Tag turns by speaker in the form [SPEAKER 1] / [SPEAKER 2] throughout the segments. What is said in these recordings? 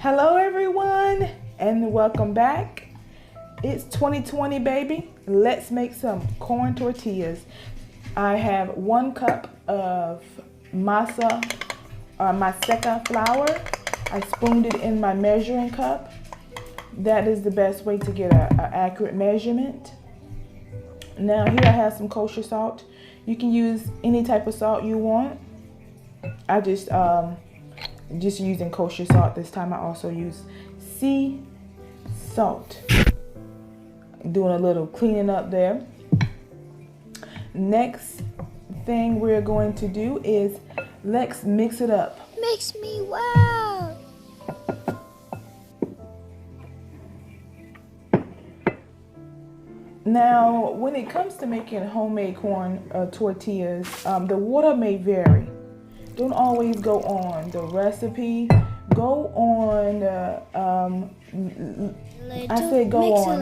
[SPEAKER 1] Hello everyone and welcome back. It's 2020 baby. Let's make some corn tortillas. I have 1 cup of masa maseca flour. I spooned it in my measuring cup. That is the best way to get an accurate measurement. Now here I have some kosher salt. You can use any type of salt you want. I just using kosher salt this time. I also use sea salt. Doing a little cleaning up there. Next thing we're going to do is let's mix it up.
[SPEAKER 2] Mix me well.
[SPEAKER 1] Now, when it comes to making homemade corn tortillas, the water may vary. Don't always go on the recipe. Go on, I say go on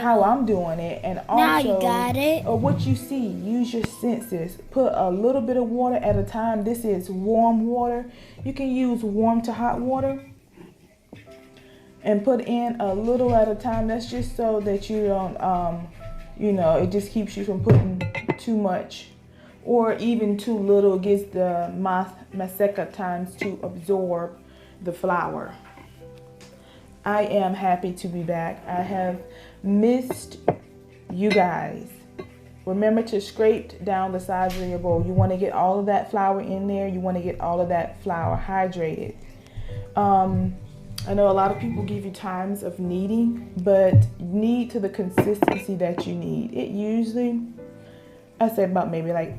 [SPEAKER 1] how I'm doing it, and also
[SPEAKER 2] now you got it.
[SPEAKER 1] Or what you see. Use your senses. Put a little bit of water at a time. This is warm water. You can use warm to hot water. And put in a little at a time. That's just so that you don't, it just keeps you from putting too much or even too little. It gives the maseca times to absorb the flour. I am happy to be back. I have missed you guys. Remember to scrape down the sides of your bowl. You want to get all of that flour in there. You want to get all of that flour hydrated. I know a lot of people give you times of kneading, but knead to the consistency that you need. It usually, I say about maybe like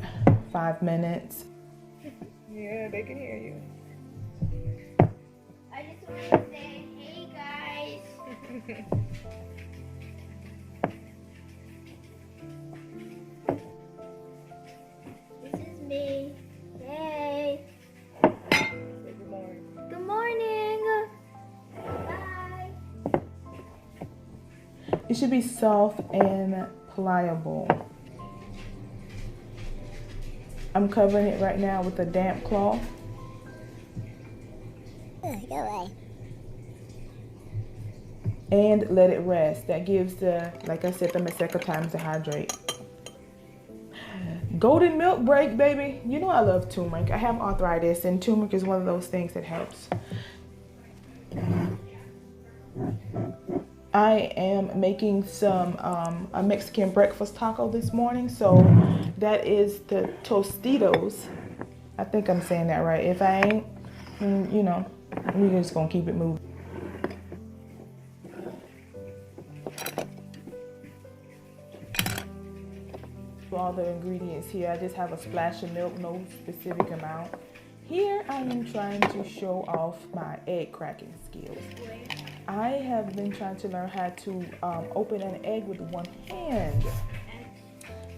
[SPEAKER 1] 5 minutes. Yeah, they can hear you.
[SPEAKER 2] I just want to say, hey guys. This is me. Hey.
[SPEAKER 1] Say good morning.
[SPEAKER 2] Good morning. Bye.
[SPEAKER 1] It should be soft and pliable. I'm covering it right now with a damp cloth.
[SPEAKER 2] Go away.
[SPEAKER 1] And let it rest. That gives the, like I said, the maseca time to hydrate. Golden milk break, baby. You know I love turmeric. I have arthritis, and turmeric is one of those things that helps. I am making some a Mexican breakfast taco this morning. So that is the Tostitos. I think I'm saying that right. If I ain't, we're just gonna keep it moving. For all the ingredients here, I just have a splash of milk, no specific amount. Here I am trying to show off my egg cracking skills. I have been trying to learn how to open an egg with one hand.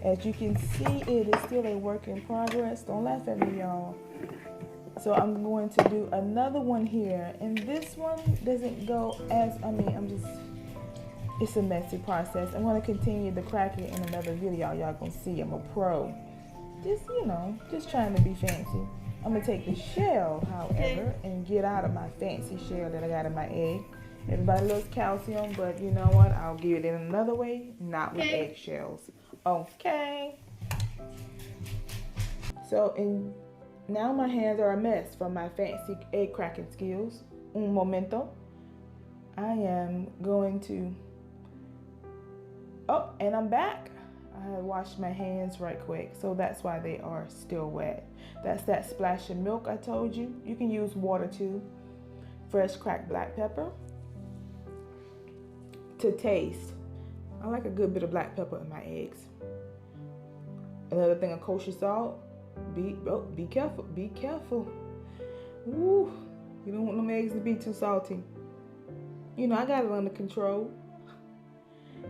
[SPEAKER 1] As you can see, it is still a work in progress. Don't laugh at me, y'all. So I'm going to do another one here. And this one doesn't go as, it's a messy process. I'm going to continue the cracking in another video. Y'all gonna see I'm a pro. Just trying to be fancy. I'm gonna take the shell, however, and get out of my fancy shell that I got in my egg. Everybody loves calcium, but you know what? I'll give it in another way, not with eggshells. Okay. So, now my hands are a mess from my fancy egg cracking skills. Un momento. I am going to, and I'm back. I washed my hands right quick, so that's why they are still wet. That's that splash of milk I told you. You can use water too. Fresh cracked black pepper. To taste, I like a good bit of black pepper in my eggs. Another thing of kosher salt. Be careful. Be careful. Woo! You don't want them eggs to be too salty. I got it under control.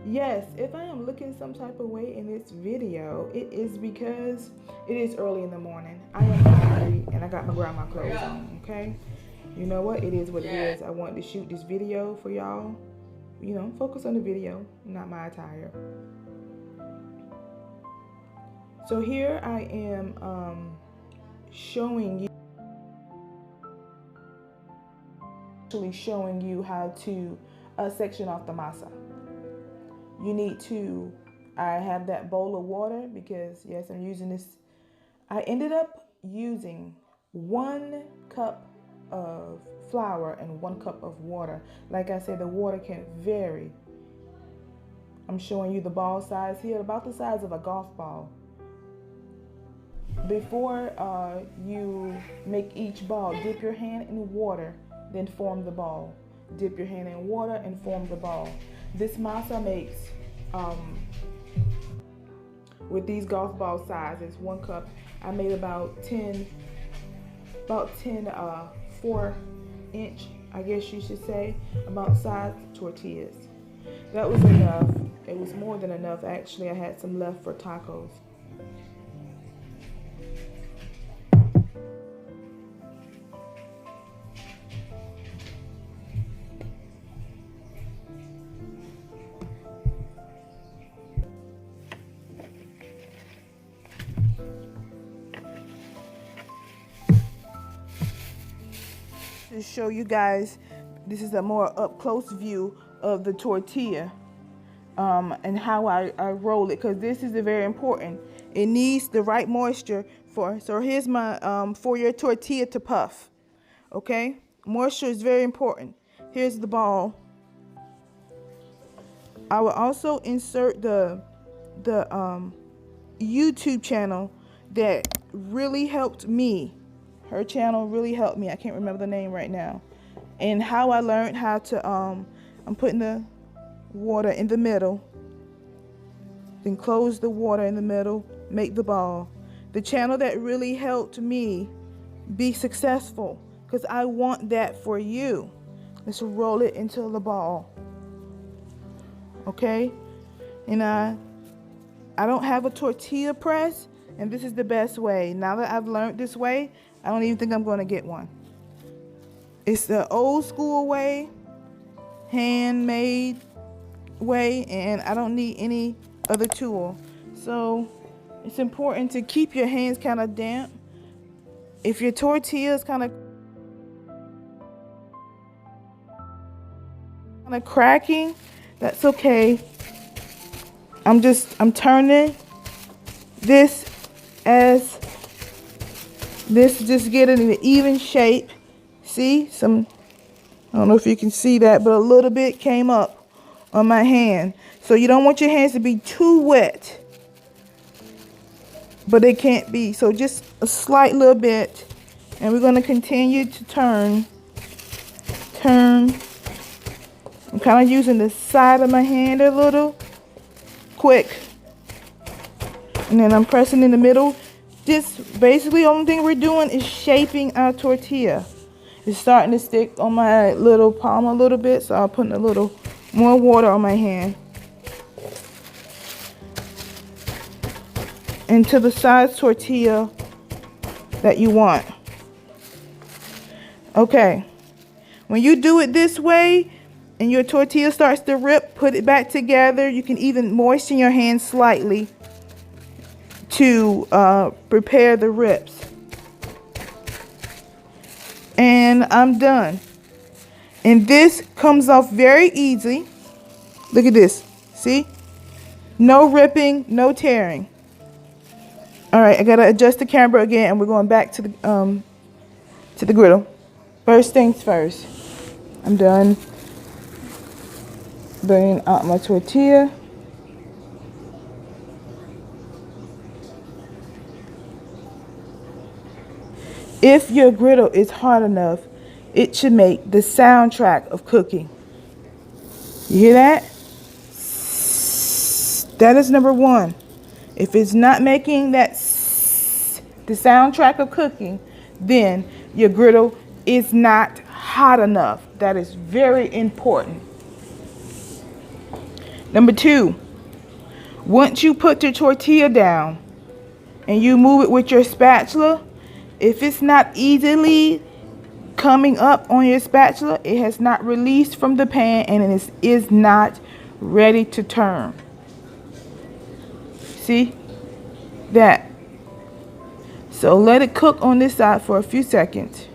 [SPEAKER 1] Yes, if I am looking some type of way in this video, it is because it is early in the morning. I am hungry and I got my grandma clothes on, okay? You know what? It is what it is. I wanted to shoot this video for y'all. Focus on the video, not my attire. So here I am showing you actually showing you how to section off the masa. You need to, I have that bowl of water because yes, I'm using this. I ended up using 1 cup of flour and 1 cup of water. Like I said, the water can vary. I'm showing you the ball size here, about the size of a golf ball. Before you make each ball, dip your hand in water, then form the ball. Dip your hand in water and form the ball. This masa makes, with these golf ball sizes, 1 cup, I made about 10 4-inch, I guess you should say, about size tortillas. That was enough. It was more than enough, actually. I had some left for tacos. To show you guys, this is a more up close view of the tortilla and how I roll it, because this is very important. It needs the right moisture so here's my for your tortilla to puff. Okay, moisture is very important. Here's the ball. I will also insert the YouTube channel that really helped me. Her channel really helped me. I can't remember the name right now. And how I learned how to, I'm putting the water in the middle. Then close the water in the middle, make the ball. The channel that really helped me be successful, because I want that for you. Let's roll it into the ball. Okay? And I don't have a tortilla press, and this is the best way. Now that I've learned this way, I don't even think I'm going to get one. It's the old school way, handmade way, and I don't need any other tool. So it's important to keep your hands kind of damp. If your tortilla is kind of cracking, that's okay. I'm turning this as this, just get it in an even shape. See, I don't know if you can see that, but a little bit came up on my hand. So you don't want your hands to be too wet, but they can't be. So just a slight little bit, and we're going to continue to turn. I'm kind of using the side of my hand a little quick, and then I'm pressing in the middle. Just basically the only thing we're doing is shaping our tortilla. It's starting to stick on my little palm a little bit, so I'll put a little more water on my hand. And to the size tortilla that you want. Okay. When you do it this way and your tortilla starts to rip, put it back together. You can even moisten your hand slightly to prepare the rips. And I'm done. And this comes off very easy. Look at this. See? No ripping, no tearing. All right, I gotta adjust the camera again, and we're going back to the griddle. First things first. I'm done bringing out my tortilla. If your griddle is hot enough, it should make the soundtrack of cooking. You hear that? That is number one. If it's not making that the soundtrack of cooking, then your griddle is not hot enough. That is very important. Number two, once you put your tortilla down and you move it with your spatula, if it's not easily coming up on your spatula, it has not released from the pan and it is not ready to turn. See that? So let it cook on this side for a few seconds.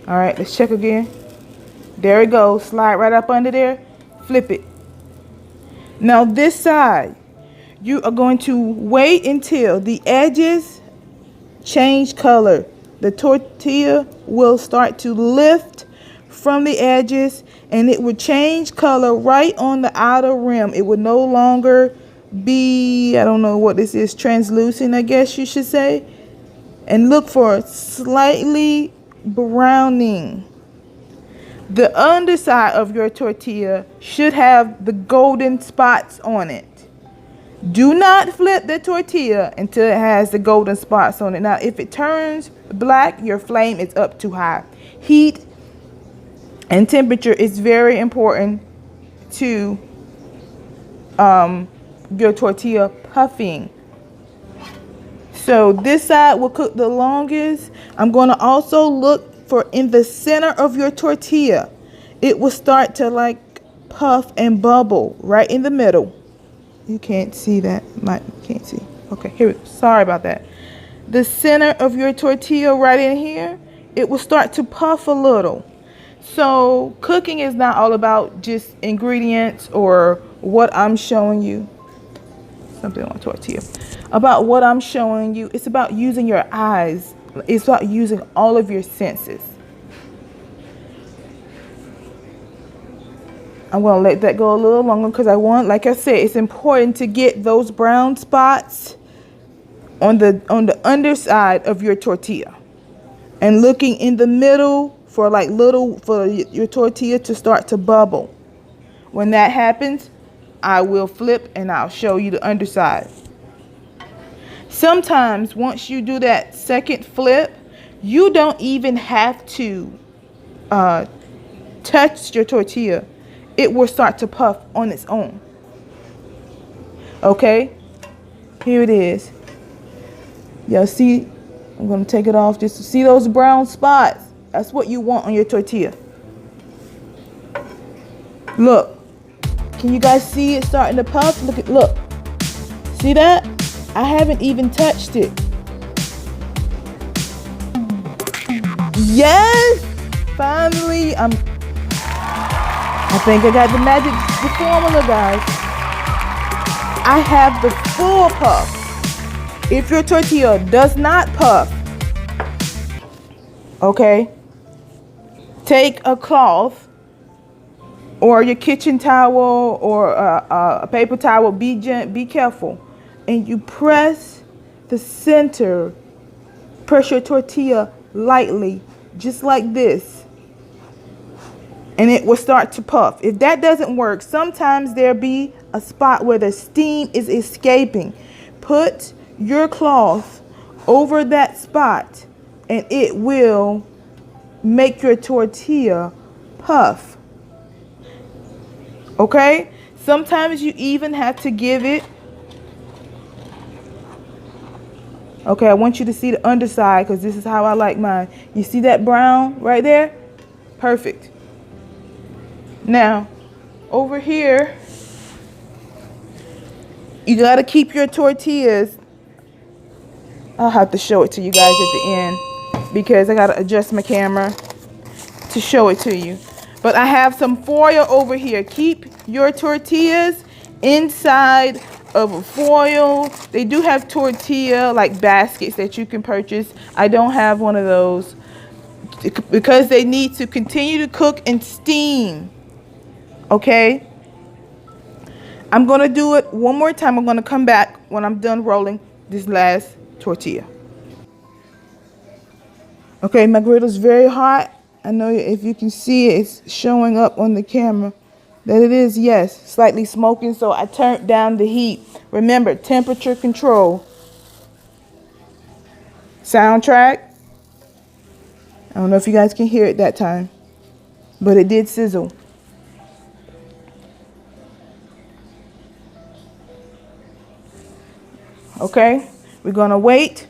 [SPEAKER 1] All right, let's check again. There it goes. Slide right up under there. Flip it. Now this side, you are going to wait until the edges change color. The tortilla will start to lift from the edges and it will change color right on the outer rim. It will no longer be, I don't know what this is, translucent, I guess you should say. And look for slightly browning. The underside of your tortilla should have the golden spots on it. Do not flip the tortilla until it has the golden spots on it. Now, if it turns black, your flame is up too high. Heat and temperature is very important to your tortilla puffing. So this side will cook the longest. I'm going to also look for in the center of your tortilla. It will start to like puff and bubble right in the middle. You can't see that. Can't see. Okay, here we go. Sorry about that. The center of your tortilla right in here, it will start to puff a little. So cooking is not all about just ingredients or what I'm showing you. Something on tortilla. About what I'm showing you. It's about using your eyes. It's about using all of your senses. I'm going to let that go a little longer because I want, like I said, it's important to get those brown spots on the underside of your tortilla. And looking in the middle for your tortilla to start to bubble. When that happens, I will flip and I'll show you the underside. Sometimes once you do that second flip, you don't even have to touch your tortilla. It will start to puff on its own. Okay, here it is. Y'all see, I'm going to take it off just to see those brown spots. That's what you want on your tortilla. Look, can you guys see it starting to puff? Look, see that? I haven't even touched it. Yes, finally, I think I got the formula, guys. I have the full puff. If your tortilla does not puff, okay, take a cloth or your kitchen towel or a paper towel. Be careful, and you press the center. Press your tortilla lightly, just like this. And it will start to puff. If that doesn't work, sometimes there'll be a spot where the steam is escaping. Put your cloth over that spot and it will make your tortilla puff. Okay? Sometimes you even have to give it. Okay, I want you to see the underside because this is how I like mine. You see that brown right there? Perfect. Now, over here, you got to keep your tortillas. I'll have to show it to you guys at the end because I got to adjust my camera to show it to you. But I have some foil over here. Keep your tortillas inside of a foil. They do have tortilla like baskets that you can purchase. I don't have one of those because they need to continue to cook and steam. Okay, I'm going to do it one more time. I'm going to come back when I'm done rolling this last tortilla. Okay, my griddle is very hot. I know if you can see it, it's showing up on the camera that it is, yes, slightly smoking. So I turned down the heat. Remember, temperature control. Soundtrack. I don't know if you guys can hear it that time, but it did sizzle. Okay, we're going to wait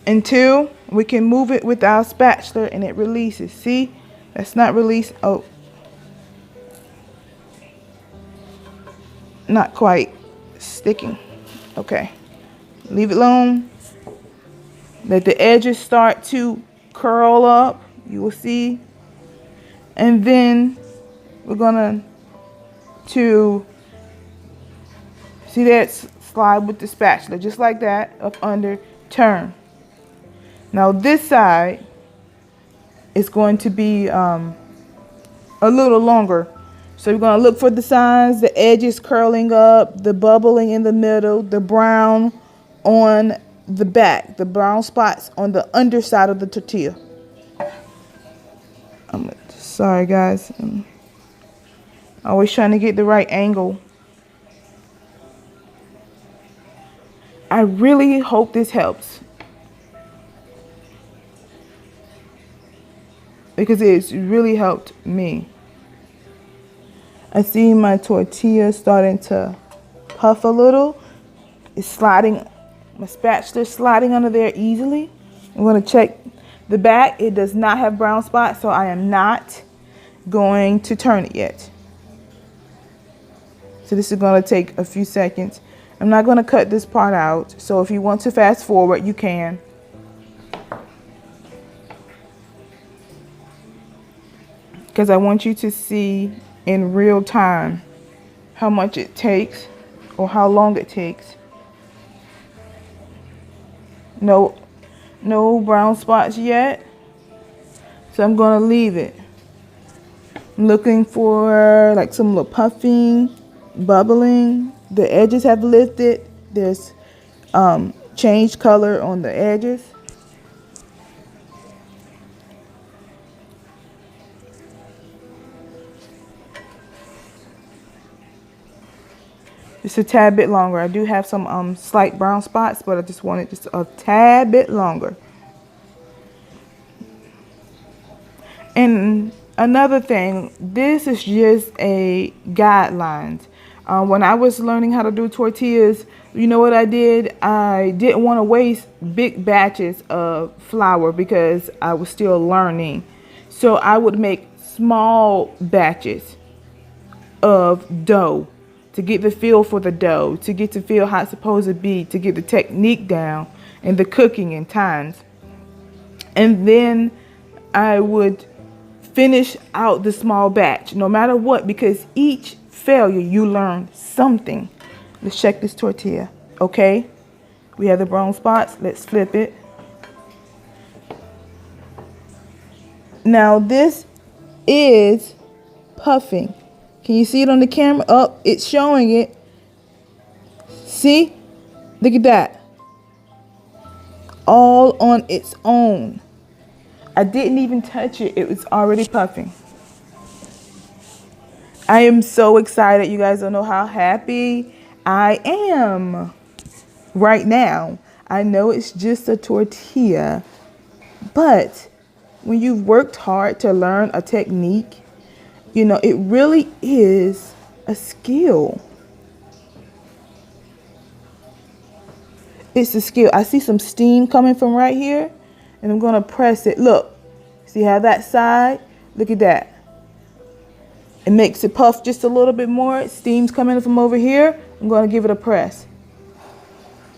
[SPEAKER 1] until we can move it with our spatula and it releases. See, that's not released. Oh, not quite sticking. Okay, leave it alone. Let the edges start to curl up, you will see. And then we're gonna see that slide with the spatula, just like that, up under, turn. Now this side is going to be a little longer. So you're gonna look for the signs, the edges curling up, the bubbling in the middle, the brown on the back, the brown spots on the underside of the tortilla. Sorry guys, I'm always trying to get the right angle. I really hope this helps, because it's really helped me. I see my tortilla starting to puff a little. It's sliding, my spatula sliding under there easily. I'm going to check the back. It does not have brown spots, so I am not going to turn it yet. So this is going to take a few seconds. I'm not going to cut this part out, so if you want to fast forward, you can. Because I want you to see in real time how much it takes or how long it takes. No brown spots yet, so I'm going to leave it. I'm looking for like some little puffing, bubbling. The edges have lifted. There's changed color on the edges. Just a tad bit longer. I do have some slight brown spots, but I just want it just a tad bit longer. And another thing, this is just a guidelines. When I was learning how to do tortillas, you know what I did? I didn't want to waste big batches of flour because I was still learning. So I would make small batches of dough to get the feel for the dough, to get to feel how it's supposed to be, to get the technique down and the cooking and times. And then I would finish out the small batch, no matter what, because each failure you learn something. Let's check this tortilla. Okay, we have the brown spots. Let's flip it. Now this is puffing. Can you see it on the camera? Oh, it's showing it. See? Look at that. All on its own. I didn't even touch it. It was already puffing. I am so excited. You guys don't know how happy I am right now. I know it's just a tortilla, but when you've worked hard to learn a technique, you know, it really is a skill. It's a skill. I see some steam coming from right here, and I'm going to press it. Look, see how that side? Look at that. It makes it puff just a little bit more. Steam's coming from over here. I'm going to give it a press.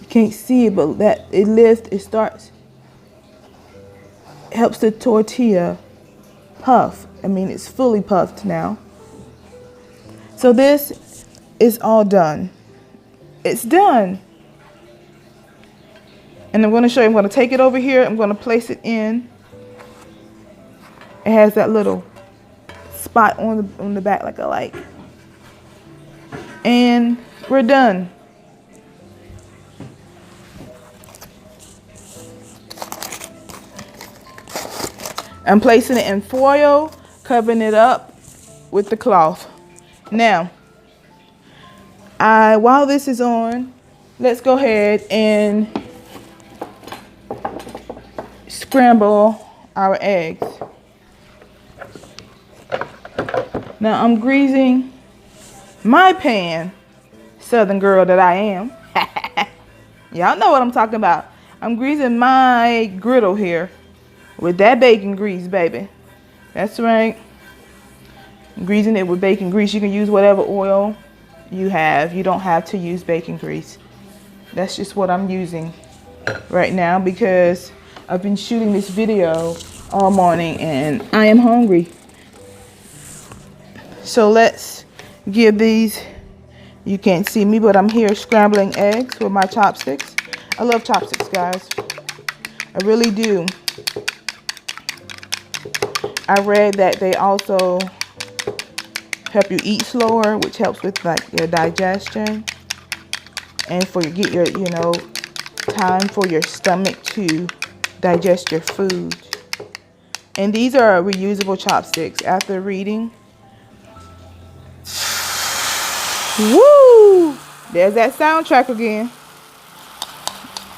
[SPEAKER 1] You can't see it, but that it lifts, it starts. It helps the tortilla puff. I mean, it's fully puffed now. So this is all done. It's done. And I'm going to show you, I'm going to take it over here. I'm going to place it in. It has that little spot on the back like I like. And we're done. I'm placing it in foil, covering it up with the cloth. Now, while this is on, let's go ahead and scramble our eggs. Now I'm greasing my pan, Southern girl that I am. Y'all know what I'm talking about. I'm greasing my griddle here with that bacon grease, baby. That's right. I'm greasing it with bacon grease. You can use whatever oil you have. You don't have to use bacon grease. That's just what I'm using right now because I've been shooting this video all morning and I am hungry. So let's give these, you can't see me, but I'm here scrambling eggs with my chopsticks. I love chopsticks, guys. I really do. I read that they also help you eat slower, which helps with like your digestion and for you get your, you know, time for your stomach to digest your food. And these are reusable chopsticks. After reading, woo, there's that soundtrack again.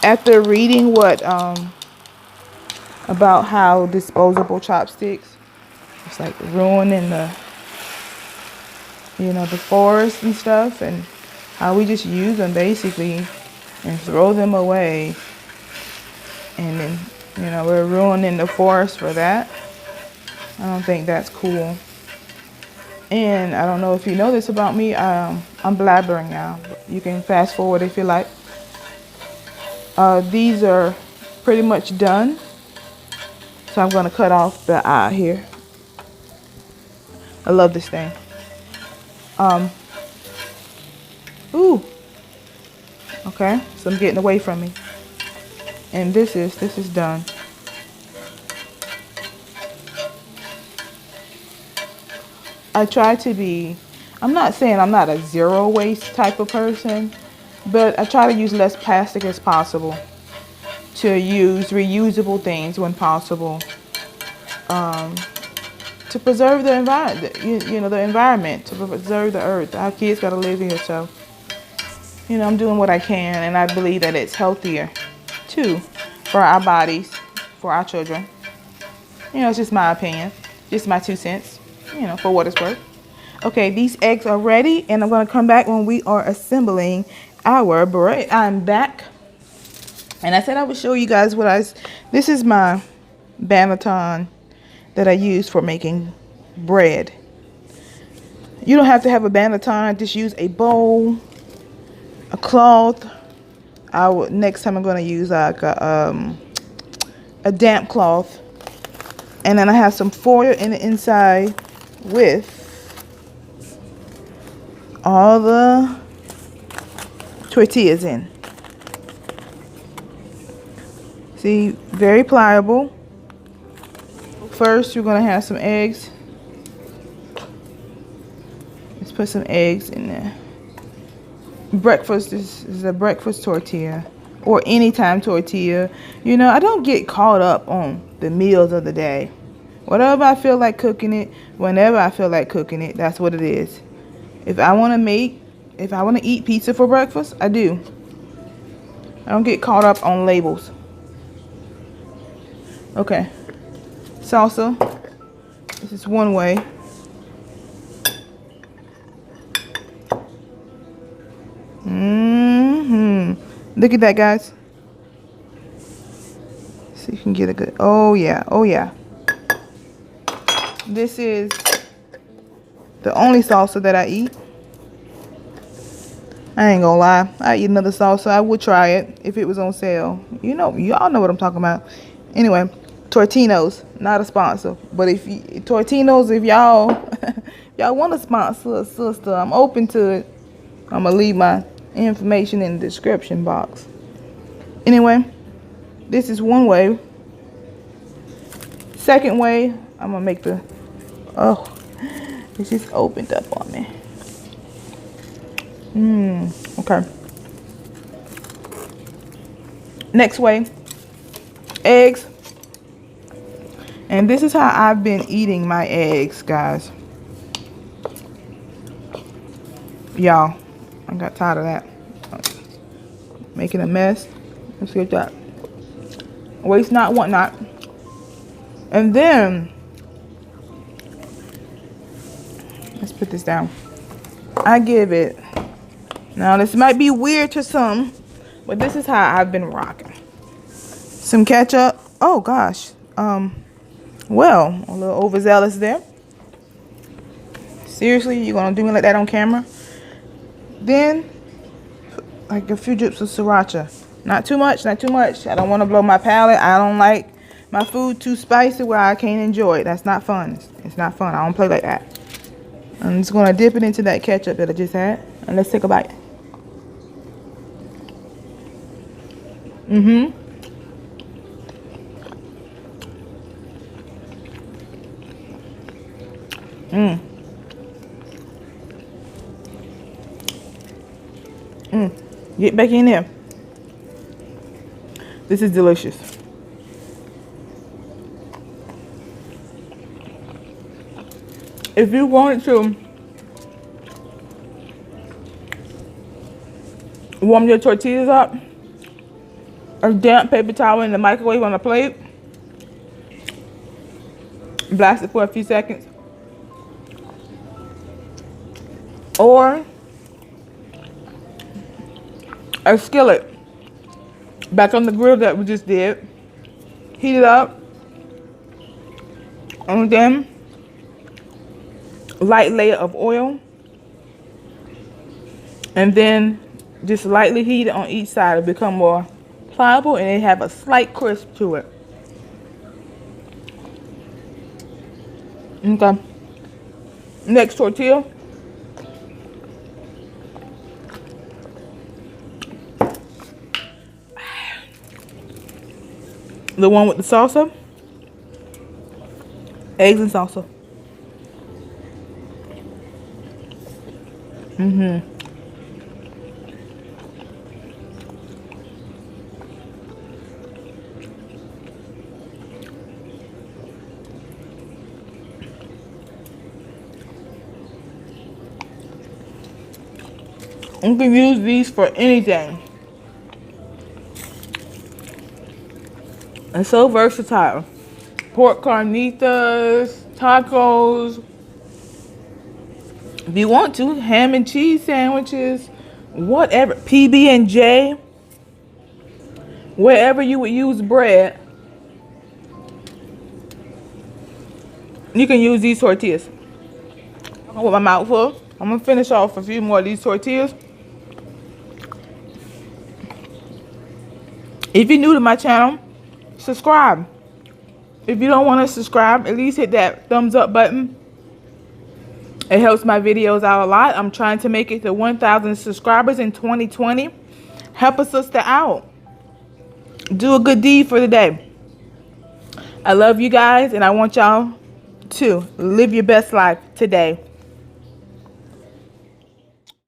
[SPEAKER 1] After reading what about how disposable chopsticks, it's like ruining the, you know, the forest and stuff, and how we just use them basically and throw them away, and then, you know, we're ruining the forest for that. I don't think that's cool. And I don't know if you know this about me, I'm blabbering now. You can fast forward if you like. These are pretty much done, so I'm going to cut off the eye here. I love this thing. Ooh. Okay, so I'm getting away from me. And this is done. I try to be, I'm not saying I'm not a zero waste type of person, but I try to use less plastic as possible, to use reusable things when possible, to preserve the environment, you know, the environment, to preserve the earth. Our kids got to live here, so, you know, I'm doing what I can, and I believe that it's healthier too for our bodies, for our children. You know, it's just my opinion, just my 2 cents, you know, for what it's worth. Okay, these eggs are ready, and I'm going to come back when we are assembling our bread. I'm back, and I said I would show you guys this is my banneton that I use for making bread. You don't have to have a banneton, just use a bowl, a cloth. Next time I'm going to use like a damp cloth, and then I have some foil in the inside with all the tortillas in. See, very pliable. First, you're going to have some eggs. Let's put some eggs in there. Breakfast is a breakfast tortilla, or anytime tortilla. You know, I don't get caught up on the meals of the day. Whatever I feel like cooking it, whenever I feel like cooking it, that's what it is. If I want to eat pizza for breakfast, I do. I don't get caught up on labels. Okay. Salsa. This is one way. Look at that, guys. So you can get a good, oh yeah, oh yeah. This is the only salsa that I eat. I ain't gonna lie, I eat another salsa. I would try it if it was on sale. You know, y'all know what I'm talking about. Anyway, Tortinos, not a sponsor, but if Tortinos, if y'all y'all want to sponsor a sister, I'm open to it. I'm gonna leave my information in the description box. Anyway, this is one way. Second way, I'm gonna make the, oh, it just opened up on me. Okay. Next way, eggs. And this is how I've been eating my eggs, guys. Y'all, I got tired of that. Making a mess. Let's get that. Waste not, want not. And then, let's put this down. I give it, now this might be weird to some, but this is how I've been rocking. Some ketchup. Oh gosh. Well, a little overzealous there. Seriously, you're gonna do me like that on camera? Then, like a few drips of sriracha. Not too much, not too much. I don't want to blow my palate. I don't like my food too spicy where I can't enjoy it. That's not fun. It's not fun. I don't play like that. I'm just going to dip it into that ketchup that I just had. And let's take a bite. Mm-hmm. Mmm. Mmm. Get back in there. This is delicious. If you wanted to warm your tortillas up, a damp paper towel in the microwave on a plate, blast it for a few seconds, or a skillet back on the grill that we just did, heat it up, and then light layer of oil, and then just lightly heat it on each side to become more pliable, and they have a slight crisp to it. Okay. Next tortilla. The one with the salsa. Eggs and salsa. Mm-hmm. You can use these for anything. It's so versatile. Pork carnitas, tacos. If you want to, ham and cheese sandwiches, whatever. PB&J. Wherever you would use bread, you can use these tortillas. With my mouth full, I'm gonna finish off a few more of these tortillas. If you're new to my channel, subscribe. If you don't want to subscribe, at least hit that thumbs up button. It helps my videos out a lot. I'm trying to make it to 1,000 subscribers in 2020. Help a sister out. Do a good deed for the day. I love you guys, and I want y'all to live your best life today.